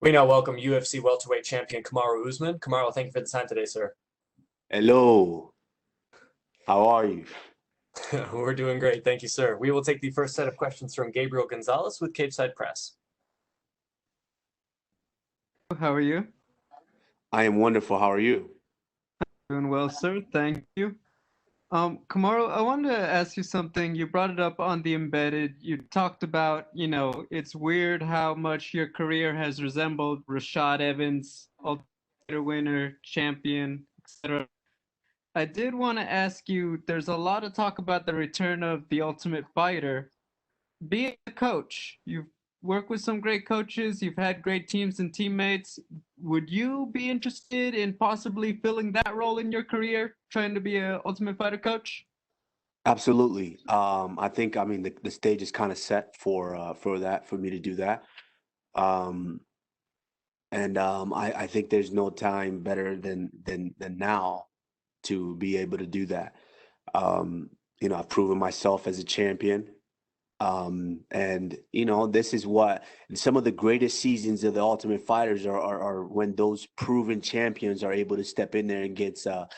We now welcome UFC welterweight champion Kamaru Usman. Kamaru, thank you for the time today, sir. Hello, how are you? We're doing great. Thank you, sir. We will take the first set of questions from Gabriel Gonzalez with Cape Side Press. How are you? I am wonderful. How are you? Doing well, sir. Thank you. Kamaru, I wanted to ask you something. You brought it up on the embedded. You talked about, it's weird how much your career has resembled Rashad Evans, Ultimate Fighter winner, champion, etc. I did want to ask you, there's a lot of talk about the return of the Ultimate Fighter. Being a coach, you've worked with some great coaches, you've had great teams and teammates. Would you be interested in possibly filling that role in your career, trying to be a Ultimate Fighter coach? Absolutely. I mean the stage is kind of set for me to do that. Um, and I think there's no time better than now to be able to do that. Um, I've proven myself as a champion. And this is what some of the greatest seasons of the Ultimate Fighters are when those proven champions are able to step in there against a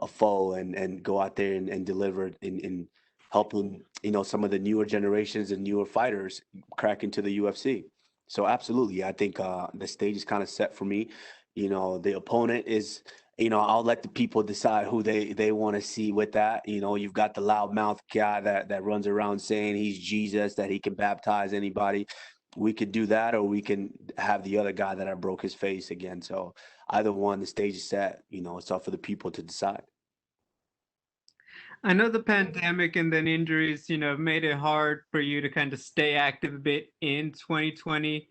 foe and go out there and deliver in helping some of the newer generations and newer fighters crack into the UFC. So absolutely, I think the stage is kind of set for me. The opponent is I'll let the people decide who they want to see with that. You've got the loudmouth guy that runs around saying he's Jesus, that he can baptize anybody. We could do that, or we can have the other guy that I broke his face again. So either one, the stage is set. It's up for the people to decide. I know the pandemic and then injuries, made it hard for you to kind of stay active a bit in 2020.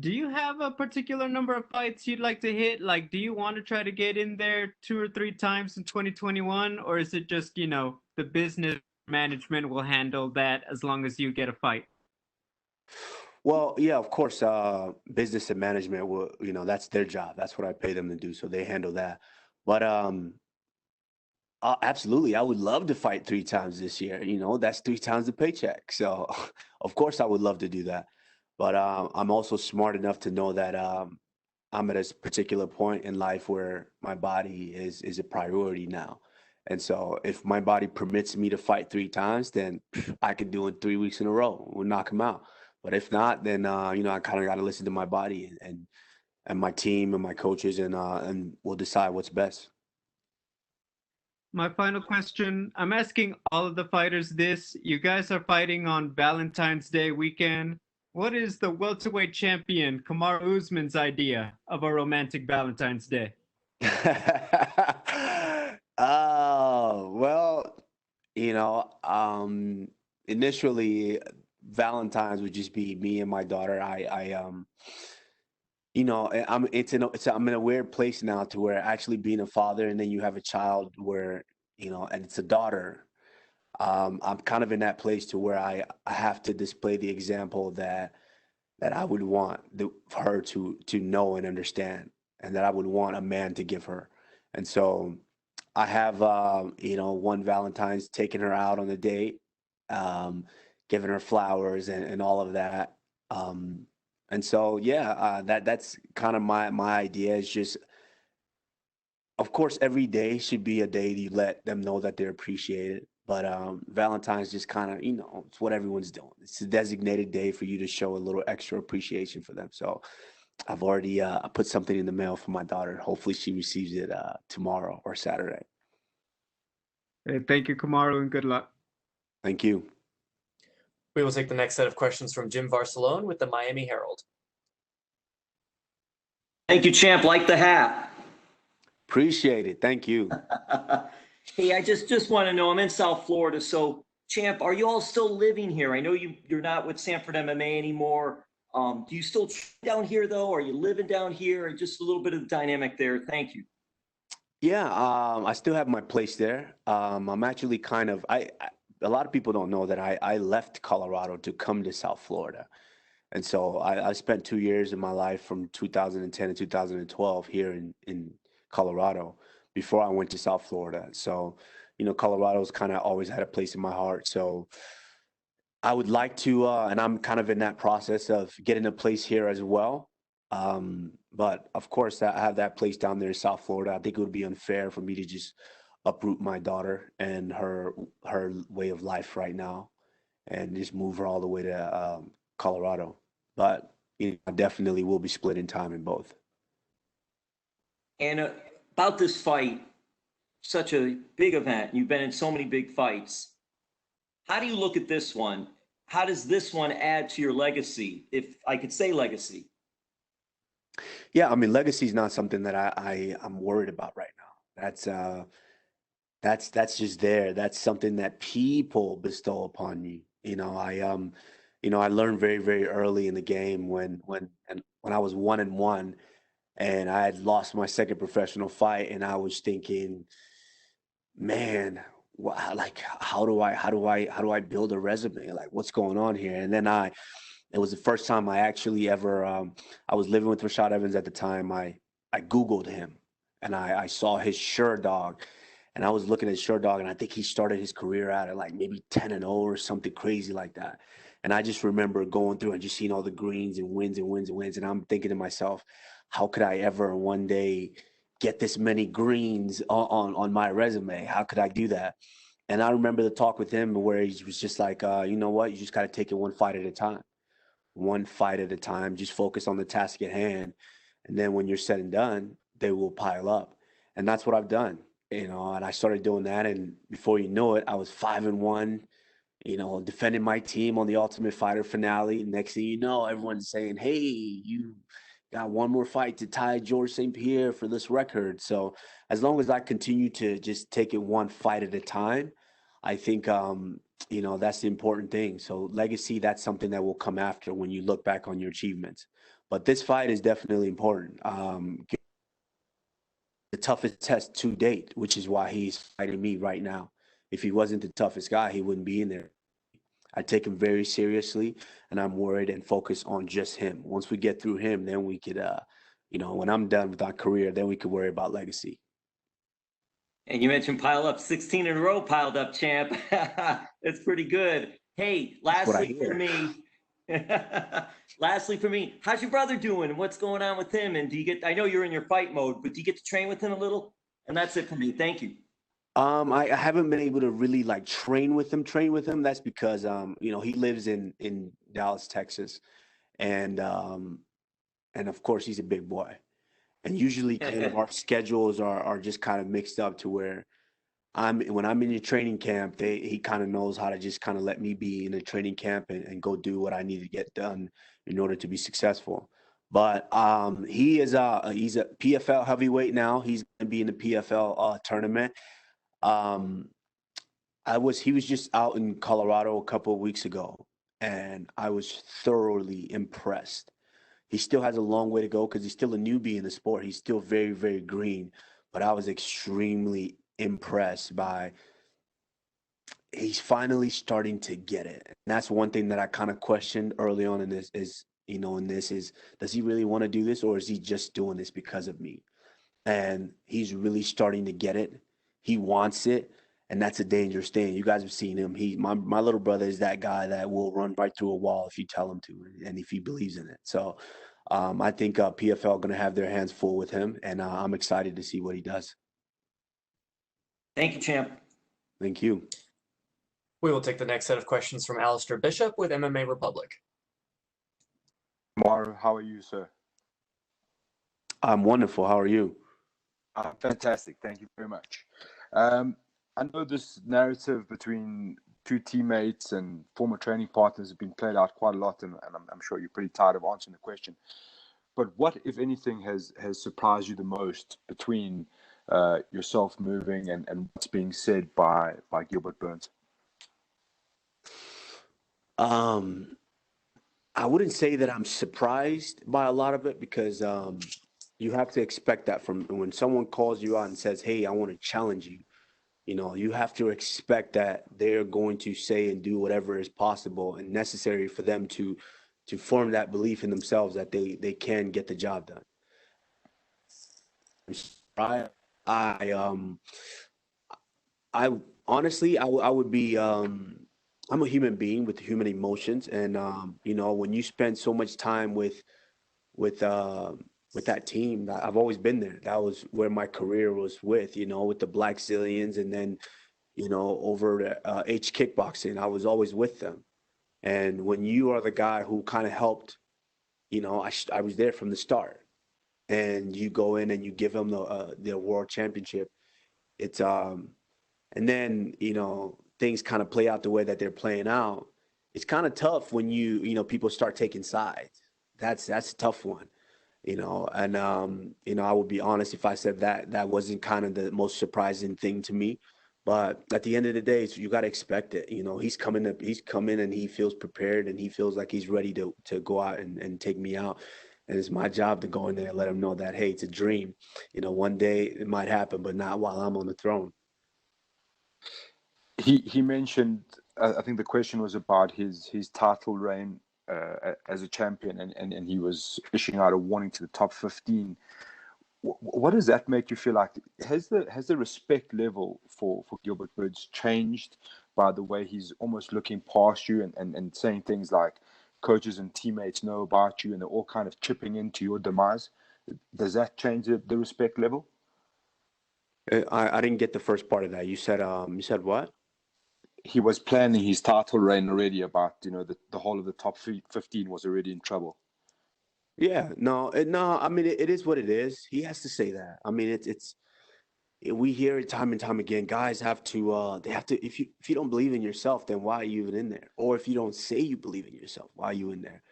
Do you have a particular number of fights you'd like to hit? Like, do you want to try to get in there two or three times in 2021? Or is it just, the business management will handle that as long as you get a fight? Well, yeah, of course, business and management will, that's their job. That's what I pay them to do. So they handle that. But absolutely. I would love to fight three times this year. That's three times the paycheck. So, of course, I would love to do that. But I'm also smart enough to know that I'm at a particular point in life where my body is a priority now. And so, if my body permits me to fight three times, then I can do it 3 weeks in a row. We'll knock him out. But if not, then I kind of got to listen to my body and my team and my coaches, and we'll decide what's best. My final question, I'm asking all of the fighters this. You guys are fighting on Valentine's Day weekend. What is the welterweight champion, Kamaru Usman's idea of a romantic Valentine's Day? Oh, well, initially Valentine's would just be me and my daughter. I'm in a weird place now to where actually being a father and then you have a child where, and it's a daughter. I'm kind of in that place to where I have to display the example that I would want her to know and understand, and that I would want a man to give her. And so I have, one Valentine's taking her out on a date, um, giving her flowers and all of that. Um, and so, yeah, that's kind of my idea is just, of course, every day should be a day you let them know that they're appreciated. But Valentine's just kind of, it's what everyone's doing. It's a designated day for you to show a little extra appreciation for them. So I've already put something in the mail for my daughter. Hopefully, she receives it tomorrow or Saturday. Hey, thank you, Kamaru, and good luck. Thank you. We will take the next set of questions from Jim Varsalone with the Miami Herald. Thank you, champ. Like the hat. Appreciate it. Thank you. Hey, I just want to know. I'm in South Florida, so champ, are you all still living here? I know you're not with Sanford MMA anymore. Do you still train down here though? Are you living down here? Or just a little bit of the dynamic there. Thank you. Yeah, I still have my place there. I'm actually kind of a lot of people don't know that I left Colorado to come to South Florida. And so I spent 2 years of my life from 2010 to 2012 here in Colorado before I went to South Florida. So, Colorado's kind of always had a place in my heart. So I would like to, and I'm kind of in that process of getting a place here as well. But of course, I have that place down there in South Florida. I think it would be unfair for me to just uproot my daughter and her way of life right now and just move her all the way to Colorado. But I definitely will be splitting time in both. And about this fight, such a big event. You've been in so many big fights. How do you look at this one? How does this one add to your legacy, if I could say legacy? Yeah, I mean, legacy is not something that I'm worried about right now. That's just there. That's something that people bestow upon me. I learned very, very early in the game when I was 1-1 and I had lost my second professional fight, and I was thinking, man, like how do I build a resume? Like, what's going on here? And then it was the first time I actually ever I was living with Rashad Evans at the time. I Googled him and I saw his Dog, and I was looking at Dog, and I think he started his career out at like maybe 10-0 or something crazy like that. And I just remember going through and just seeing all the greens and wins and wins and wins. And I'm thinking to myself, how could I ever one day get this many greens on my resume? How could I do that? And I remember the talk with him where he was just like, you know what? You just got to take it one fight at a time. One fight at a time. Just focus on the task at hand. And then when you're said and done, they will pile up. And that's what I've done, and I started doing that. And before you know it, I was 5-1, defending my team on the Ultimate Fighter finale. Next thing you know, everyone's saying, hey, you got one more fight to tie George St. Pierre for this record. So as long as I continue to just take it one fight at a time, I think, that's the important thing. So legacy, that's something that will come after when you look back on your achievements. But this fight is definitely important. The toughest test to date, which is why he's fighting me right now. If he wasn't the toughest guy, he wouldn't be in there. I take him very seriously, and I'm worried and focused on just him. Once we get through him, then we could, when I'm done with our career, then we could worry about legacy. And you mentioned pile up, 16 in a row piled up, champ. That's pretty good. Hey, lastly for me, how's your brother doing? What's going on with him? And I know you're in your fight mode, but do you get to train with him a little? And that's it for me. Thank you. I haven't been able to really like train with him. That's because he lives in Dallas, Texas, and of course he's a big boy. And usually kind of our schedules are just kind of mixed up to where when I'm in a training camp, he kind of knows how to just kind of let me be in a training camp and go do what I need to get done in order to be successful. But he's a PFL heavyweight now. He's gonna be in the PFL tournament. Um, he was just out in Colorado a couple of weeks ago, and I was thoroughly impressed. He still has a long way to go because he's still a newbie in the sport. He's still very, very green, but I was extremely impressed by he's finally starting to get it. And that's one thing that I kind of questioned early on in this is does he really want to do this, or is he just doing this because of me? And he's really starting to get it. He wants it, and that's a dangerous thing. You guys have seen him. My little brother is that guy that will run right through a wall if you tell him to, and if he believes in it. So I think PFL going to have their hands full with him, and I'm excited to see what he does. Thank you, champ. Thank you. We will take the next set of questions from Alistair Bishop with MMA Republic. Kamaru, how are you, sir? I'm wonderful. How are you? Fantastic. Thank you very much. I know this narrative between two teammates and former training partners has been played out quite a lot, and I'm sure you're pretty tired of answering the question. But what, if anything, has surprised you the most between yourself moving and what's being said by Gilbert Burns? I wouldn't say that I'm surprised by a lot of it because you have to expect that from when someone calls you out and says, hey, I want to challenge you. You have to expect that they're going to say and do whatever is possible and necessary for them to form that belief in themselves that they can get the job done. I honestly, I would be, I'm a human being with human emotions. And, when you spend so much time with with that team. I've always been there. That was where my career was with, with the Black Zillions, and then, over the H Kickboxing. I was always with them. And when you are the guy who kind of helped, I was there from the start, and you go in and you give them the world championship. It's and then things kind of play out the way that they're playing out. It's kind of tough when people start taking sides. That's a tough one. And I would be honest if I said that wasn't kind of the most surprising thing to me. But at the end of the day, you got to expect it. He's coming and he feels prepared, and he feels like he's ready to go out and take me out. And it's my job to go in there and let him know that, hey, it's a dream. One day it might happen, but not while I'm on the throne. He mentioned, I think the question was about his title reign as a champion, and he was issuing out a warning to the top 15. What does that make you feel like? Has the respect level for Gilbert Burns changed by the way he's almost looking past you and saying things like coaches and teammates know about you and they're all kind of chipping into your demise? Does that change the respect level? I didn't get the first part of that. You said what? He was planning his title reign already, about the whole of the top 15 was already in trouble. Yeah, no. I mean, it is what it is. He has to say that. I mean, we hear it time and time again. Guys have to, they have to. If you don't believe in yourself, then why are you even in there? Or if you don't say you believe in yourself, why are you in there?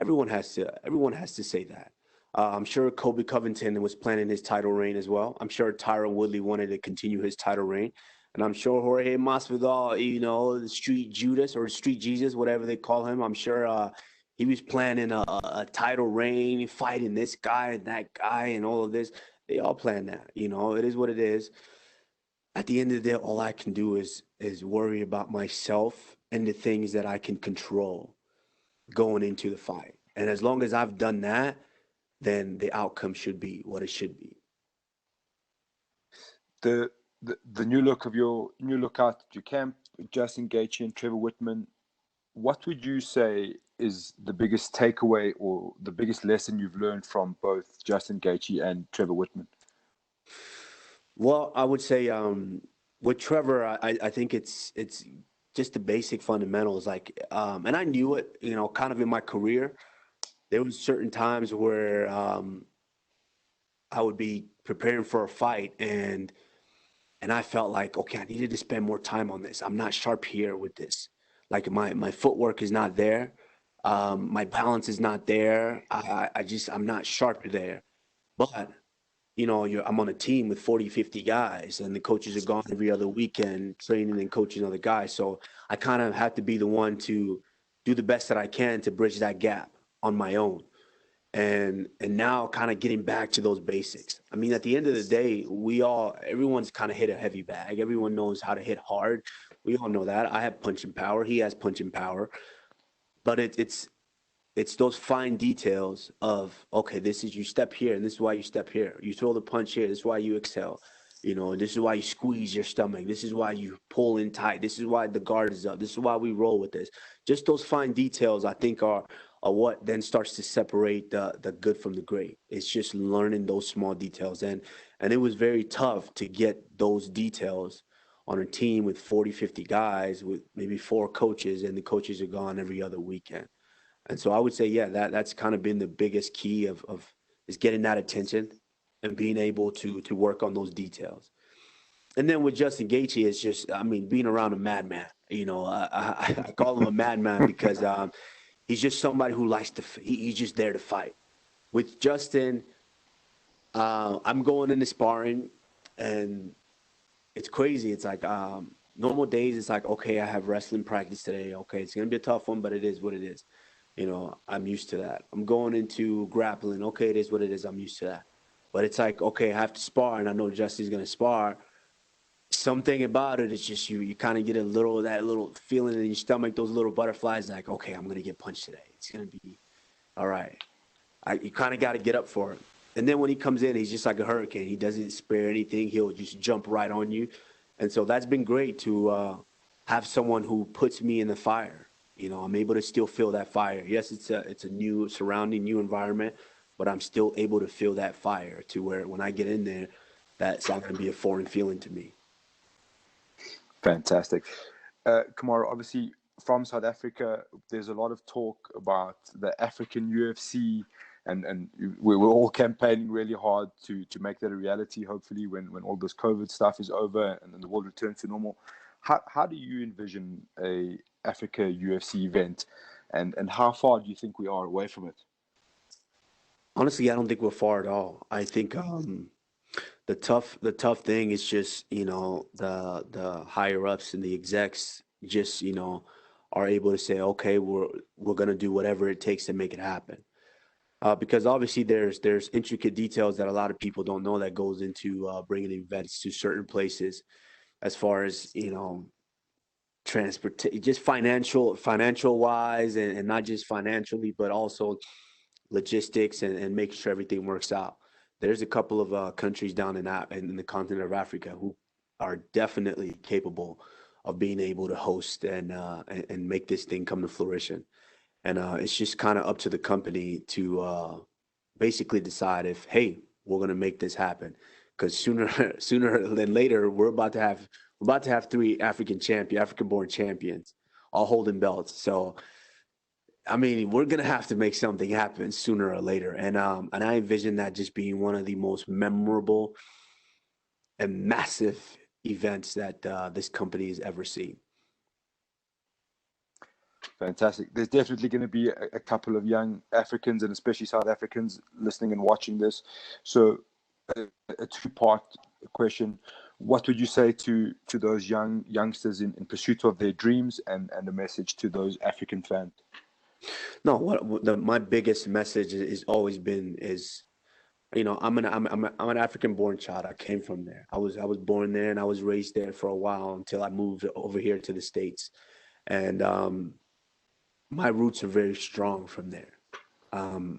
Everyone has to say that. I'm sure Kobe Covington was planning his title reign as well. I'm sure Tyron Woodley wanted to continue his title reign. And I'm sure Jorge Masvidal, the Street Judas or Street Jesus, whatever they call him, I'm sure he was planning a title reign, fighting this guy and that guy and all of this. They all plan that. It is what it is. At the end of the day, all I can do is worry about myself and the things that I can control going into the fight. And as long as I've done that, then the outcome should be what it should be. The new look of your out at your camp, Justin Gaethje and Trevor Whitman. What would you say is the biggest takeaway or the biggest lesson you've learned from both Justin Gaethje and Trevor Whitman? Well, I would say with Trevor, I think it's just the basic fundamentals. Like, and I knew it, kind of in my career. There was certain times where I would be preparing for a fight, and I felt like, okay, I needed to spend more time on this. I'm not sharp here with this. Like my footwork is not there. My balance is not there. I'm not sharp there. But I'm on a team with 40, 50 guys, and the coaches are gone every other weekend training and coaching other guys. So I kind of have to be the one to do the best that I can to bridge that gap on my own. And now kind of getting back to those basics. I mean, at the end of the day, everyone's kind of hit a heavy bag. Everyone knows how to hit hard. We all know that. I have punching power. He has punching power. But it's those fine details of, okay, this is you step here, and this is why you step here. You throw the punch here. This is why you exhale. And this is why you squeeze your stomach. This is why you pull in tight. This is why the guard is up. This is why we roll with this. Just those fine details, I think, are what then starts to separate the good from the great. It's just learning those small details. And it was very tough to get those details on a team with 40, 50 guys with maybe 4 coaches, and the coaches are gone every other weekend. And so I would say, yeah, that's kind of been the biggest key of is getting that attention and being able to work on those details. And then with Justin Gaethje, it's just, I mean, being around a madman. I call him a madman because he's just somebody who likes to. He's just there to fight. With Justin, I'm going into sparring, and it's crazy. It's like normal days. It's like, okay, I have wrestling practice today. Okay, it's gonna be a tough one, but it is what it is. I'm used to that. I'm going into grappling. Okay, it is what it is. I'm used to that. But it's like, okay, I have to spar, and I know Justin's going to spar. Something about it is just you kind of get that little feeling in your stomach, those little butterflies, like, okay, I'm going to get punched today. It's going to be all right. You kind of got to get up for it. And then when he comes in, he's just like a hurricane. He doesn't spare anything. He'll just jump right on you. And so that's been great to have someone who puts me in the fire. I'm able to still feel that fire. Yes, it's a new surrounding, new environment, but I'm still able to feel that fire to where when I get in there, that's not going to be a foreign feeling to me. Fantastic. Kamaru, obviously from South Africa, there's a lot of talk about the African UFC, and we're all campaigning really hard to make that a reality, hopefully, when all this COVID stuff is over and then the world returns to normal. How do you envision a Africa UFC event, and how far do you think we are away from it? Honestly, I don't think we're far at all. I think the tough thing is just, the higher ups and the execs just, are able to say, okay, we're gonna do whatever it takes to make it happen. Because obviously there's intricate details that a lot of people don't know that goes into bringing events to certain places, as far as transport, just financial wise, and not just financially, but also logistics, and making sure everything works out. There's a couple of countries down in the continent of Africa who are definitely capable of being able to host and make this thing come to fruition. And it's just kind of up to the company to basically decide if, hey, we're going to make this happen. Because sooner than later, we're about to have three African-born champions, all holding belts. So I mean, we're gonna have to make something happen sooner or later, and I envision that just being one of the most memorable and massive events that this company has ever seen. Fantastic. There's definitely going to be a couple of young Africans and especially South Africans listening and watching this. So, a two-part question: what would you say to those youngsters in pursuit of their dreams, and a message to those African fans? No, my biggest message is always been is, I'm an African-born child. I came from there. I was born there and I was raised there for a while until I moved over here to the States, and my roots are very strong from there,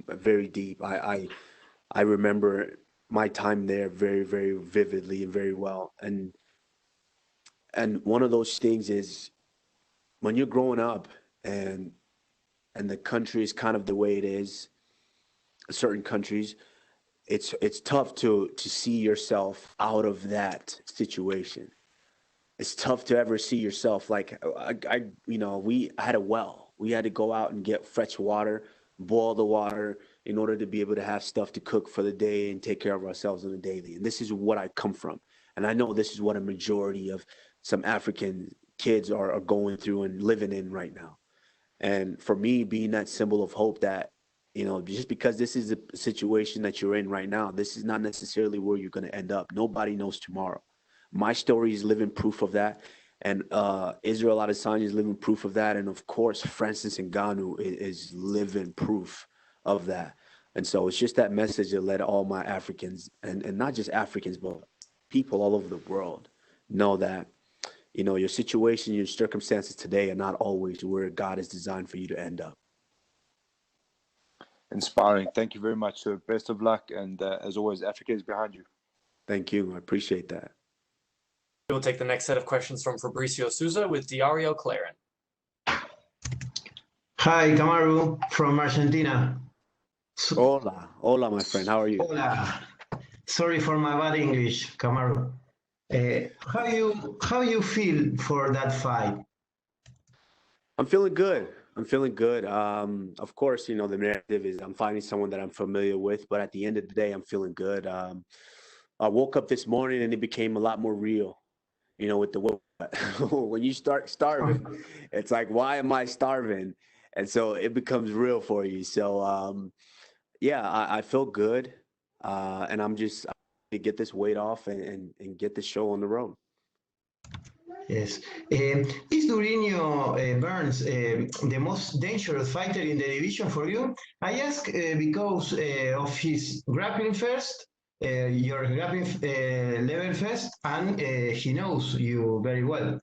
very deep. I remember my time there very, very vividly and very well. And one of those things is when you're growing up and the country is kind of the way it is, certain countries, it's tough to see yourself out of that situation. It's tough to ever see yourself like we had a well. We had to go out and get fresh water, boil the water in order to be able to have stuff to cook for the day and take care of ourselves on a daily. And this is what I come from. And I know this is what a majority of some African kids are going through and living in right now. And for me, being that symbol of hope that, just because this is a situation that you're in right now, this is not necessarily where you're going to end up. Nobody knows tomorrow. My story is living proof of that. And Israel Adesanya is living proof of that. And of course, Francis Ngannou is living proof of that. And so it's just that message that let all my Africans, and not just Africans, but people all over the world know that, your situation, your circumstances today are not always where God has designed for you to end up. Inspiring. Thank you very much. So best of luck. And as always, Africa is behind you. Thank you. I appreciate that. We will take the next set of questions from Fabricio Souza with Diario Claren. Hi, Kamaru from Argentina. Hola, my friend. How are you? Hola. Sorry for my bad English, Kamaru. How you feel for that fight? I'm feeling good. Of course, the narrative is I'm finding someone that I'm familiar with, but at the end of the day, I'm feeling good. I woke up this morning and it became a lot more real, with the when you start starving, it's like, why am I starving? And so it becomes real for you. So, yeah, I feel good. And I'm just to get this weight off and get the show on the road. Yes. Is Durinho Burns the most dangerous fighter in the division for you? I ask because of his grappling first, your grappling level first, and he knows you very well.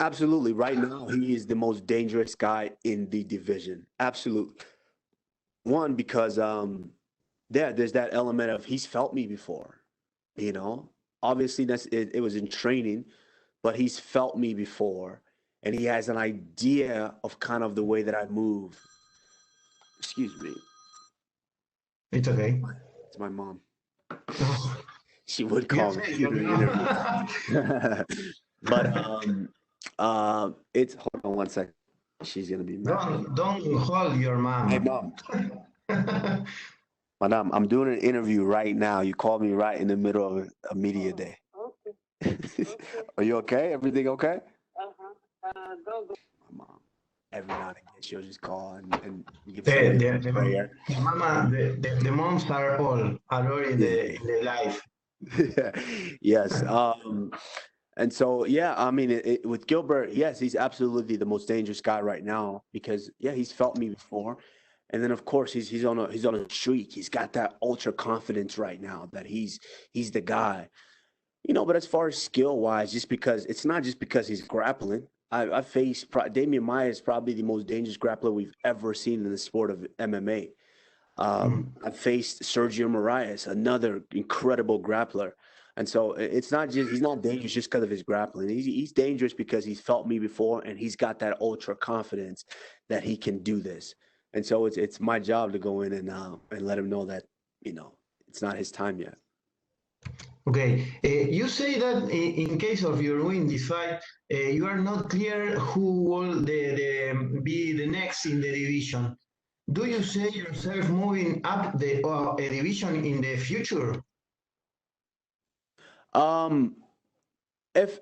Absolutely. Right now, he is the most dangerous guy in the division. Absolutely. One, because there's that element of he's felt me before, you know. Obviously, it was in training, but he's felt me before, and he has an idea of kind of the way that I move. Excuse me. It's okay. It's my mom. Oh, She would you call me say to do the interview. But it's hold on one second. She's gonna be mad. don't hold your Hey mom. mom, madam, I'm doing an interview right now. You called me right in the middle of a media day. Are you okay? Everything okay? My mom. Every now and again, she'll just call and give The, somebody the, a prayer. the mama, the moms are all already in the life. Yes. And so, yeah, I mean, with Gilbert, yes, he's absolutely the most dangerous guy right now because, yeah, he's felt me before, and then of course he's on a streak. He's got that ultra confidence right now that he's the guy, But as far as skill wise, just because it's not just because he's grappling. I faced Damian Maia is probably the most dangerous grappler we've ever seen in the sport of MMA. Mm. I faced Sergio Moraes, another incredible grappler. And so it's not just he's not dangerous just because of his grappling. He's dangerous because he's felt me before and he's got that ultra confidence that he can do this. And so it's my job to go in and let him know that it's not his time yet. Okay, you say that in case of your win this fight, you are not clear who will be the next in the division. Do you see yourself moving up the a division in the future? Um, if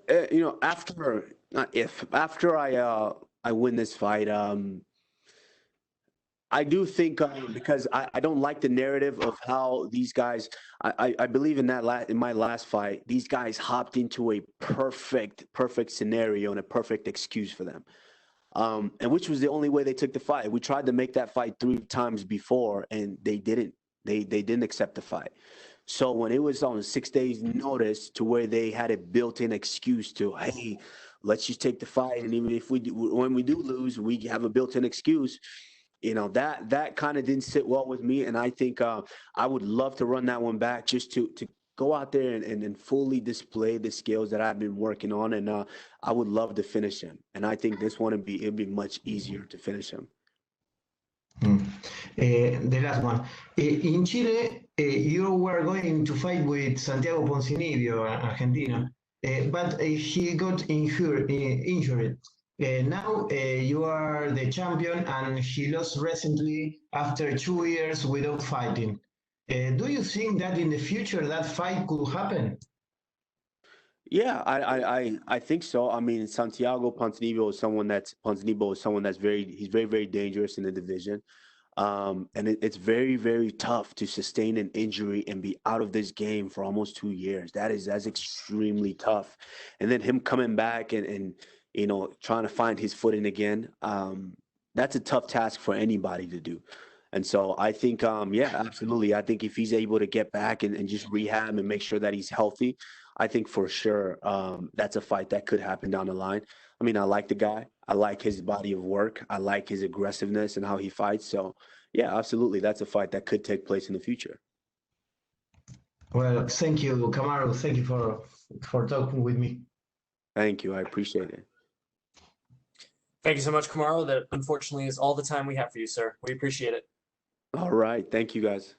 after not if after I win this fight, I do think because I don't like the narrative of how these guys. I believe in in my last fight, these guys hopped into a perfect scenario and a perfect excuse for them, and which was the only way they took the fight. We tried to make that fight 3 times before, and they didn't. They didn't accept the fight. So when it was on 6 days notice to where they had a built-in excuse to, hey, let's just take the fight, and even if when we do lose, we have a built-in excuse. That kind of didn't sit well with me, and I think I would love to run that one back just to go out there and fully display the skills that I've been working on, and I would love to finish him. And I think this one it'd be much easier to finish him. The last one. In Chile, you were going to fight with Santiago Ponzinibbio, Argentina, but he got injured. Now you are the champion, and he lost recently after 2 years without fighting. Do you think that in the future that fight could happen? Yeah, I think so. I mean, Ponzinibbio is someone that's he's very, very dangerous in the division. And it's very, very tough to sustain an injury and be out of this game for almost 2 years. That's extremely tough. And then him coming back and trying to find his footing again. That's a tough task for anybody to do. And so I think, yeah, absolutely. I think if he's able to get back and just rehab and make sure that he's healthy, I think for sure that's a fight that could happen down the line. I mean, I like the guy. I like his body of work. I like his aggressiveness and how he fights. So, yeah, absolutely. That's a fight that could take place in the future. Well, thank you, Kamaru. Thank you for talking with me. Thank you. I appreciate it. Thank you so much, Kamaru. That unfortunately is all the time we have for you, sir. We appreciate it. All right. Thank you, guys.